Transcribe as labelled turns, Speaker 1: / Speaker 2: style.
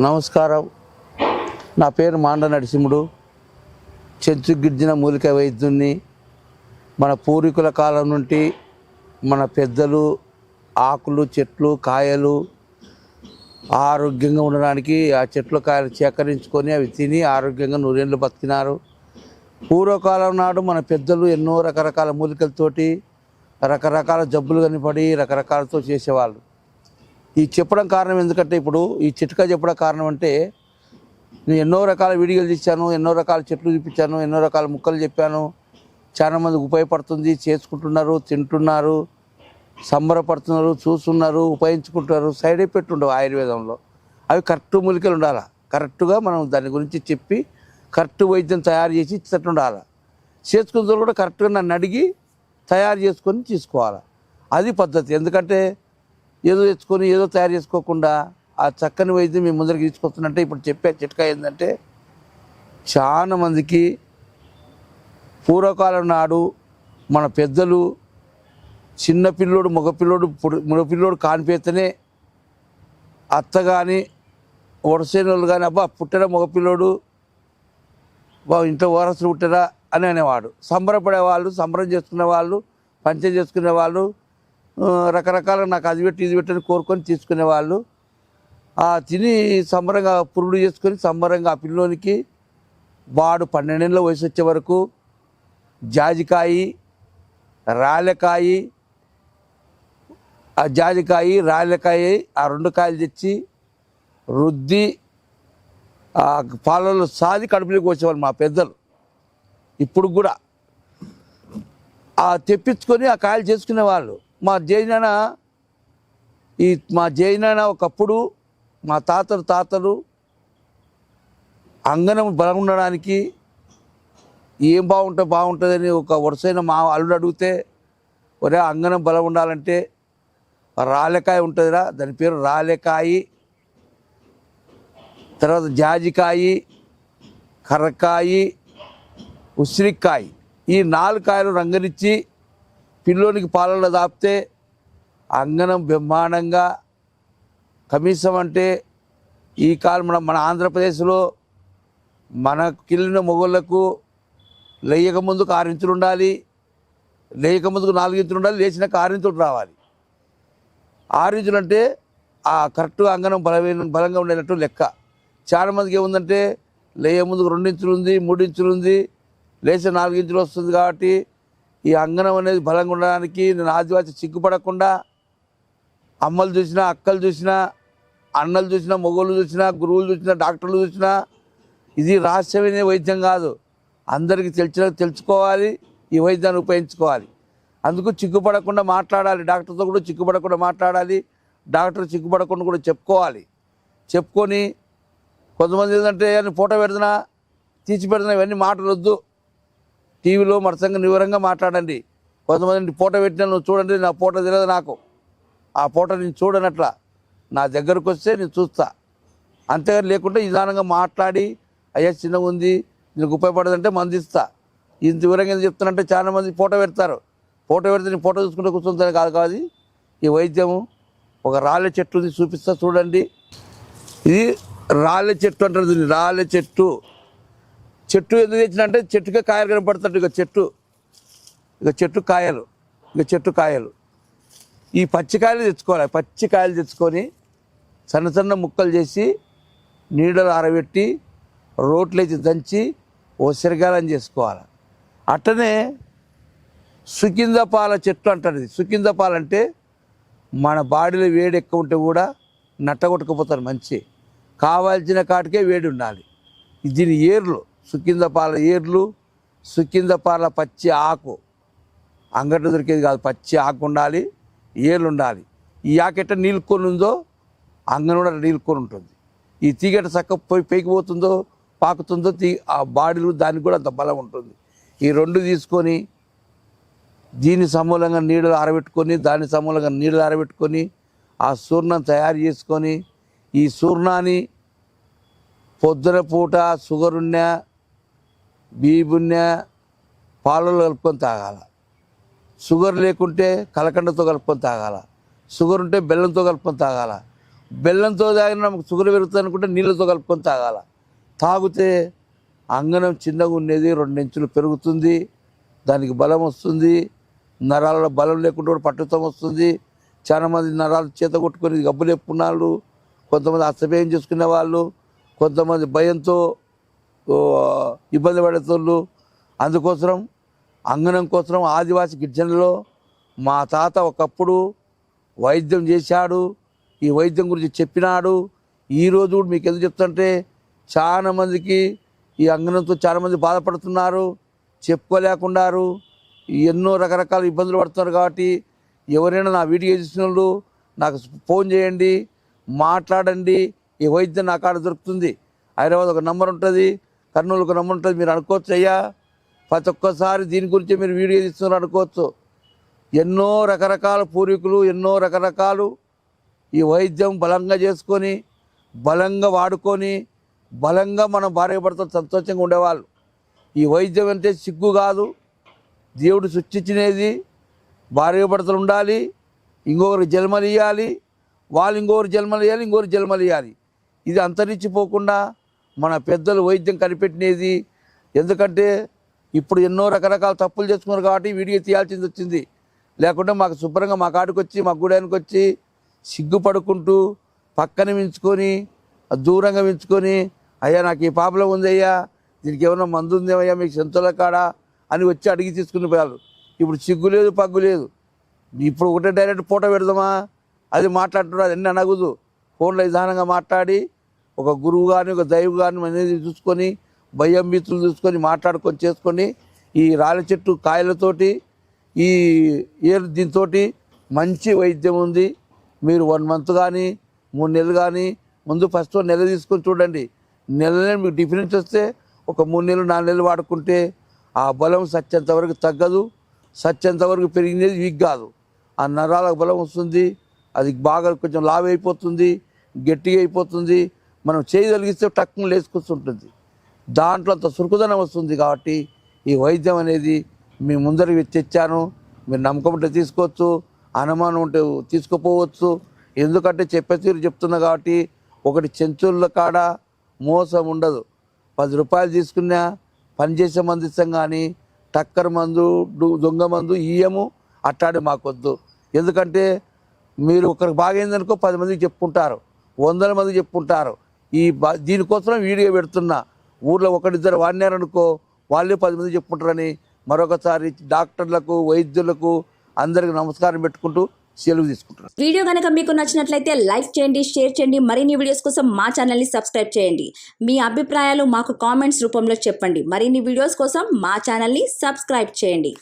Speaker 1: నమస్కారం. నా పేరు మాండ నరసింహుడు. చెంచు గిర్జిన మూలిక వైద్యుని. మన పూర్వీకుల కాలం నుండి మన పెద్దలు ఆకులు చెట్లు కాయలు ఆరోగ్యంగా ఉండడానికి ఆ చెట్లు కాయలు సేకరించుకొని అవి తిని ఆరోగ్యంగా నూరేళ్ళు బతికినారు. పూర్వకాలం నాడు మన పెద్దలు ఎన్నో రకరకాల మూలికలతోటి రకరకాల జబ్బులు కనిపడి రకరకాలతో చేసేవాళ్ళు. ఈ చెప్పడం కారణం ఎందుకంటే ఇప్పుడు ఈ చిట్కా చెప్పడం కారణం అంటే నేను ఎన్నో రకాల వీడియోలు తీశాను, ఎన్నో రకాల చెట్లు చూపించాను, ఎన్నో రకాల ముక్కలు చెప్పాను. చాలా మందికి ఉపయోగపడుతుంది, చేసుకుంటున్నారు, తింటున్నారు, సంబరపడుతున్నారు, చూస్తున్నారు, ఉపయోగించుకుంటున్నారు. సైడ్ ఎఫెక్ట్ ఉండవు ఆయుర్వేదంలో. అవి కరెక్ట్ మూలికలు ఉండాలి. కరెక్ట్గా మనం దాని గురించి చెప్పి కరెక్ట్ వైద్యం తయారు చేసి ఇచ్చినట్టు ఉండాలి. చేసుకున్న కూడా కరెక్ట్గా నన్ను అడిగి తయారు చేసుకొని తీసుకోవాలి. అది పద్ధతి. ఎందుకంటే ఏదో తెచ్చుకొని ఏదో తయారు చేసుకోకుండా ఆ చక్కని వైద్యం మీ ముందరికి తీసుకొస్తున్నట్టే ఇప్పుడు చెప్పే చిట్కా ఏంటంటే, చాలా మందికి పూర్వకాలం నాడు మన పెద్దలు చిన్నపిల్లోడు మగపిల్లోడు కానిపేతనే అత్త కానీ వరసేనోళ్ళు కానీ అబ్బా పుట్టిన మగపిల్లోడు ఇంట్లో వారసులు పుట్టారా అని అనేవాడు. సంబరపడేవాళ్ళు, సంబరం చేసుకునే వాళ్ళు, పంచం చేసుకునే వాళ్ళు, రకరకాల నాకు అది పెట్టి ఇది పెట్టని కోరుకొని తీసుకునేవాళ్ళు. తిని సంబరంగా పురుడు చేసుకొని సంబరంగా ఆ పిల్లోనికి వాడు 12 ఏళ్ళ వయసు వచ్చే వరకు జాజికాయి రాళ్ళకాయి ఆ 2 కాయలు తెచ్చి రుద్ది ఆ పాలలో సాది కడుపులోకి వచ్చేవాళ్ళు మా పెద్దలు. ఇప్పుడు కూడా తెప్పించుకొని ఆ కాయలు చేసుకునేవాళ్ళు. మా జైనాన ఒకప్పుడు మా తాతలు అంగనం బలం ఉండడానికి ఏం బాగుంటుందని ఒక వరుసైన మా అల్లుడు అడిగితే, ఒరే అంగనం బలం ఉండాలంటే రాళ్ళకాయ ఉంటుందిరా, దాని పేరు రాళ్ళకాయి, తర్వాత జాజికాయి, కర్రకాయి, ఉసిరికాయ, ఈ 4 కాయలు రంగనిచ్చి పిల్లోనికి పాలల్లో దాపితే అంగనం బ్రహ్మాండంగా. కనీసం అంటే ఈ కాలం మన ఆంధ్రప్రదేశ్లో మనకిల్లిన మొగోళ్ళకు లేయక ముందుకు 6 ఇంచులు ఉండాలి, లేయక ముందుకు 4 ఇంచులు ఉండాలి, లేచినాక 6 ఇంచులు రావాలి. 6 ఇంచులు అంటే కరెక్ట్గా అంగనం బలంగా ఉండేటట్టు లెక్క. చాలామందికి ఏముందంటే లేయ ముందుకు 2 ఇంచులు ఉంది, 3 ఇంచులు ఉంది, లేచి 4 ఇంచులు వస్తుంది. కాబట్టి ఈ అంగనం అనేది బలంగా ఉండడానికి నేను ఆదివాసి సిగ్గుపడకుండా అమ్మలు చూసినా, అక్కలు చూసినా, అన్నలు చూసినా, మొగోళ్ళు చూసినా, గురువులు చూసినా, డాక్టర్లు చూసినా ఇది రహస్యమైన వైద్యం కాదు. అందరికీ తెలుసుకోవాలి, ఈ వైద్యాన్ని ఉపయోగించుకోవాలి. అందుకు చిక్కుపడకుండా మాట్లాడాలి. డాక్టర్తో కూడా చిక్కుపడకుండా మాట్లాడాలి. డాక్టర్ చిక్కుపడకుండా కూడా చెప్పుకొని కొంతమంది ఏంటంటే ఫోటో పెడుతున్నా తీసి పెడుతున్నా ఇవన్నీ మాటలు వద్దు. టీవీలో మరసంగా వివరంగా మాట్లాడండి. కొంతమంది ఫోటో పెట్టినా నువ్వు చూడండి, నా ఫోటో తెలియదు, నాకు ఆ ఫోటో నేను చూడనట్లా, నా దగ్గరకు వస్తే నేను చూస్తా. అంతేగాని లేకుంటే నిదానంగా మాట్లాడి అయ్యా చిన్నగా ఉంది నీకు ఉపయోగపడదంటే మందిస్తా. ఇంత వివరంగా ఏం చెప్తానంటే చాలామంది ఫోటో పెడతారు. ఫోటో పెడితే నేను ఫోటో చూసుకుంటే కూర్చుంటాను కాదు. ఈ వైద్యము ఒక రాళ్ళ చెట్టు ఉంది, చూపిస్తా చూడండి. ఇది రాళ్ళ చెట్టు అంటారు. దీన్ని రాళ్ళ చెట్టు ఎందుకు తెచ్చినంటే చెట్టుకే కాయలు కనపడుతుంది. చెట్టు కాయలు ఈ పచ్చికాయలు తెచ్చుకోవాలి. పచ్చికాయలు తెచ్చుకొని సన్న ముక్కలు చేసి నీడలు ఆరబెట్టి రోట్లేసి దంచి ఓసరిగాలం చేసుకోవాలి. అట్టనే సుకిందపాల చెట్టు అంటారు. సుకిందపాలు అంటే మన బాడీలో వేడి ఎక్కువ ఉంటే కూడా నట్టగొట్టుకుపోతారు. మంచి కావాల్సిన కాటికే వేడి ఉండాలి. దీని ఏర్లు సుకిందపాల ఏర్లు, సుకిందపాల పచ్చి ఆకు, అంగట్లో దొరికేది కాదు, పచ్చి ఆకు ఉండాలి, ఏర్లు ఉండాలి. ఈ ఆకెట్ట నీళ్ళుకొని ఉందో అంగన కూడా నీళ్ళుకొని ఉంటుంది. ఈ తీగట చక్క పైకిపోతుందో పాకుతుందో ఆ బాడీలో దానికి కూడా అంత బలం ఉంటుంది. ఈ 2 తీసుకొని దీని సమూలంగా నీడలు ఆరబెట్టుకొని దాని సమూలంగా నీడలు ఆరబెట్టుకొని ఆ చూర్ణం తయారు చేసుకొని ఈ చూర్ణాన్ని పొద్దున పూట షుగర్ ఉన్నా బీబున్నా పాలలో కలుపుకొని తాగాల. షుగర్ లేకుంటే కలకండతో కలుపుకొని తాగాల. షుగర్ ఉంటే బెల్లంతో కలుపుకొని తాగాల. బెల్లంతో తాగిన நமకు షుగర్ పెరుగుతుంది అనుకుంటే నీళ్ళతో కలుపుకొని తాగాల. తాగితే అంగనం చిన్నగా ఉండేది 2 ఇంచులు పెరుగుతుంది, దానికి బలం వస్తుంది. నరాలలో బలం లేకుండా కూడా పట్టుతం వస్తుంది. చాలామంది నరాలు చేత కొట్టుకొని గబ్బులు ఎప్పుకున్నాళ్ళు, కొంతమంది అస్తవ్యయం చేసుకునే వాళ్ళు, కొంతమంది భయంతో ఇబ్బంది పడేటోళ్ళు. అందుకోసం అంగనం కోసం ఆదివాసి గిరిజనులలో మా తాత ఒకప్పుడు వైద్యం చేశాడు, ఈ వైద్యం గురించి చెప్పినాడు. ఈరోజు కూడా మీకు ఎందుకు చెప్తుంటే చాలామందికి ఈ అంగనంతో చాలామంది బాధపడుతున్నారు, చెప్పుకోలేకున్నారు, ఎన్నో రకరకాల ఇబ్బందులు పడుతున్నారు. కాబట్టి ఎవరైనా నా వీడియో చూసిన వాళ్ళు నాకు ఫోన్ చేయండి, మాట్లాడండి. ఈ వైద్యం నా కాడ దొరుకుతుంది. హైదరాబాద్ ఒక నంబర్ ఉంటుంది, కర్నూలు ఒక నంబర్ ఉంటుంది. మీరు అనుకోవచ్చు అయ్యా ప్రతి ఒక్కసారి దీని గురించి మీరు వీడియో తీస్తున్నారు అనుకోవచ్చు. ఎన్నో రకరకాల పూర్వీకులు ఎన్నో రకరకాలు ఈ వైద్యం బలంగా చేసుకొని బలంగా వాడుకొని బలంగా మనం భార్యాభర్తలు సంతోషంగా ఉండేవాళ్ళు. ఈ వైద్యం అంటే సిగ్గు కాదు, దేవుడు సృష్టించినది. భార్యాభర్తలు ఉండాలి, ఇంకొకరికి జన్మలు ఇవ్వాలి, వాళ్ళు ఇంకొకరు జన్మలు ఇవ్వాలి, ఇంకొకరు జన్మలు ఇవ్వాలి. ఇది అంతరించిపోకుండా మన పెద్దలు వైద్యం కనిపెట్టినది. ఎందుకంటే ఇప్పుడు ఎన్నో రకరకాల తప్పులు చేసుకున్నారు కాబట్టి వీడియో తీయాల్సింది వచ్చింది. లేకుంటే మాకు శుభ్రంగా మా కాడికి వచ్చి మా గుడానికి వచ్చి సిగ్గుపడుకుంటూ పక్కన మించుకొని దూరంగా మించుకొని అయ్యా నాకు ఈ ప్రాబ్లం ఉందయ్యా, దీనికి ఏమైనా మందు ఉందేమయ్యా మీకు సెంతోల కాడా అని వచ్చి అడిగి తీసుకుని పోయారు. ఇప్పుడు సిగ్గు లేదు పగ్గు లేదు. ఇప్పుడు ఒకటే డైరెక్ట్ ఫోటో పెడదామా అది మాట్లాడుతున్నారు, అది ఎన్ని అనగదు. ఫోన్లో విధానంగా మాట్లాడి ఒక గురువు కానీ ఒక దైవ కానీ అనేది చూసుకొని భయం మిత్రులు చూసుకొని మాట్లాడుకొని చేసుకొని ఈ రాళ్ళ చెట్టు కాయలతోటి ఈ దీంతో మంచి వైద్యం ఉంది. మీరు 1 మంత్ కానీ 3 నెలలు కానీ ముందు ఫస్ట్ నెల తీసుకొని చూడండి. నెలనే మీకు డిఫరెన్స్ వస్తే ఒక 3 నెలలు 4 నెలలు వాడుకుంటే ఆ బలం సత్యంత వరకు తగ్గదు, సత్యంత వరకు పెరిగినది వీక్ కాదు. ఆ నరాలకు బలం వస్తుంది, అది బాగా కొంచెం లావ్ అయిపోతుంది, గట్టిగా అయిపోతుంది. మనం చేయగలిగిస్తే టక్కున లేసుకొస్తుంటుంది, దాంట్లో అంత సురుకుదనం వస్తుంది. కాబట్టి ఈ వైద్యం అనేది మీ ముందరికి తెచ్చాను. మీరు నమ్మకం ఉంటే తీసుకోవచ్చు, అనుమానం ఉంటే తీసుకుపోవచ్చు. ఎందుకంటే చెప్పే తీరు చెప్తున్నా కాబట్టి ఒకటి చెంచుల కాడ మోసం ఉండదు. 10 రూపాయలు తీసుకున్నా పనిచేసే మందు ఇస్తాం కానీ టక్కర్ మందు దొంగ మందు ఇయ్యము, అట్టాడి మాకొద్దు. ఎందుకంటే మీరు ఒకరికి బాగైందనుకో 10 మందికి చెప్పుకుంటారు, 100 మందికి చెప్పుకుంటారు. దీనికోసం వీడియో పెడుతున్నా. ఊర్లో ఒకరిద్దరు వాడినారనుకో వాళ్ళే 10 మంది చెప్పుకుంటారని మరొకసారి డాక్టర్లకు వైద్యులకు అందరికి నమస్కారం పెట్టుకుంటూ సెలవు తీసుకుంటున్నాను.
Speaker 2: వీడియో కనుక మీకు నచ్చినట్లయితే లైక్ చేయండి, షేర్ చేయండి. మరిన్ని వీడియోస్ కోసం మా ఛానల్ని సబ్స్క్రైబ్ చేయండి. మీ అభిప్రాయాలు మాకు కామెంట్స్ రూపంలో చెప్పండి. మరిన్ని వీడియోస్ కోసం మా ఛానల్ని సబ్స్క్రైబ్ చేయండి.